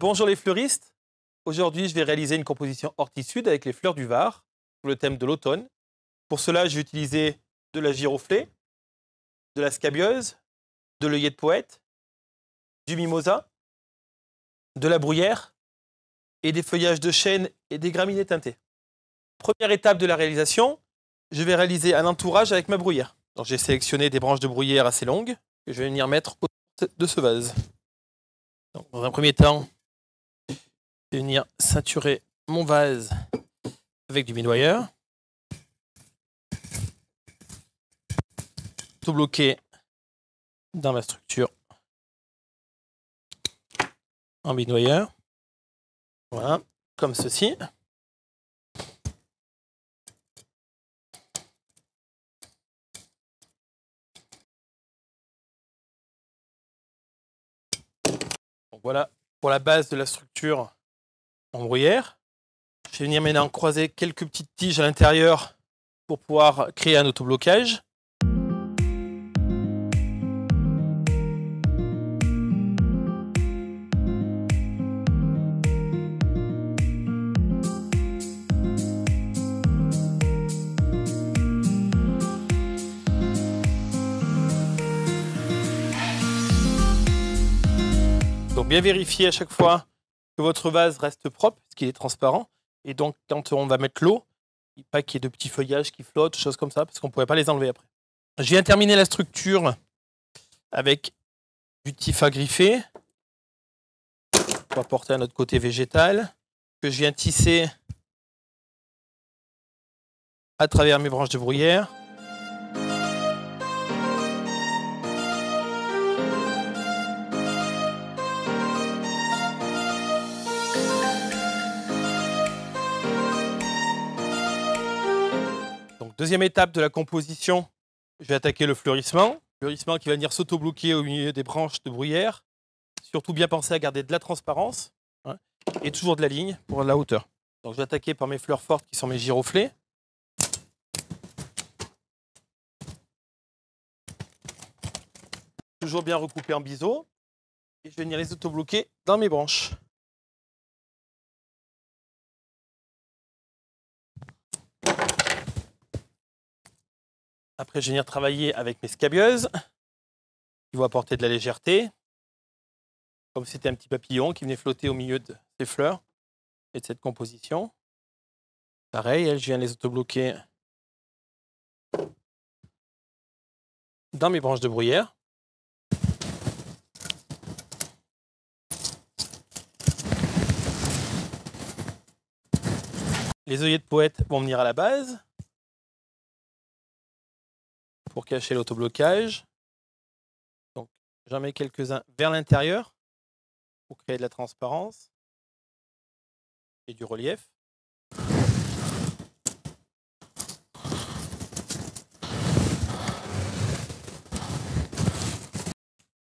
Bonjour les fleuristes. Aujourd'hui, je vais réaliser une composition horti-sud avec les fleurs du Var, pour le thème de l'automne. Pour cela, je vais utiliser de la giroflée, de la scabieuse, de l'œillet de poète, du mimosa, de la bruyère et des feuillages de chêne et des graminées teintées. Première étape de la réalisation, je vais réaliser un entourage avec ma bruyère. J'ai sélectionné des branches de bruyère assez longues que je vais venir mettre autour de ce vase. Dans un premier temps, je vais venir saturer mon vase avec du minoyeur. Tout bloqué dans ma structure en minoyeur. Voilà, comme ceci. Donc voilà pour la base de la structure en bruyère. Je vais venir maintenant croiser quelques petites tiges à l'intérieur pour pouvoir créer un autoblocage. Donc bien vérifier à chaque fois que votre vase reste propre, parce qu'il est transparent. Et donc quand on va mettre l'eau, pas qu'il y ait de petits feuillages qui flottent, choses comme ça, parce qu'on ne pourrait pas les enlever après. Je viens terminer la structure avec du tif griffé pour apporter à notre côté végétal, que je viens tisser à travers mes branches de bruyère. Donc, deuxième étape de la composition, je vais attaquer le fleurissement. Fleurissement qui va venir s'auto-bloquer au milieu des branches de bruyère. Surtout bien penser à garder de la transparence, hein, et toujours de la ligne pour la hauteur. Donc je vais attaquer par mes fleurs fortes qui sont mes giroflées. Toujours bien recoupé en biseau. Et je vais venir les auto-bloquer dans mes branches. Après, je vais venir travailler avec mes scabieuses qui vont apporter de la légèreté. Comme c'était un petit papillon qui venait flotter au milieu de ces fleurs et de cette composition. Pareil, je viens les autobloquer dans mes branches de bruyère. Les œillets de poète vont venir à la base pour cacher l'autoblocage. Donc, j'en mets quelques-uns vers l'intérieur pour créer de la transparence et du relief.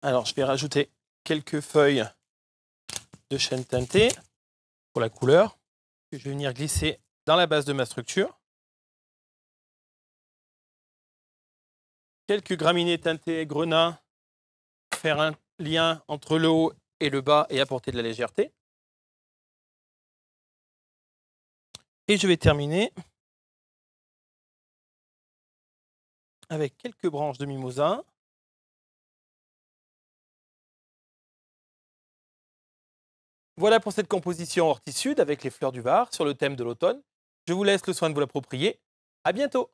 Alors, je vais rajouter quelques feuilles de chêne teinté pour la couleur, que je vais venir glisser dans la base de ma structure. Quelques graminées teintées grenat, faire un lien entre le haut et le bas et apporter de la légèreté. Et je vais terminer avec quelques branches de mimosa. Voilà pour cette composition horti-sud avec les fleurs du Var sur le thème de l'automne. Je vous laisse le soin de vous l'approprier. À bientôt!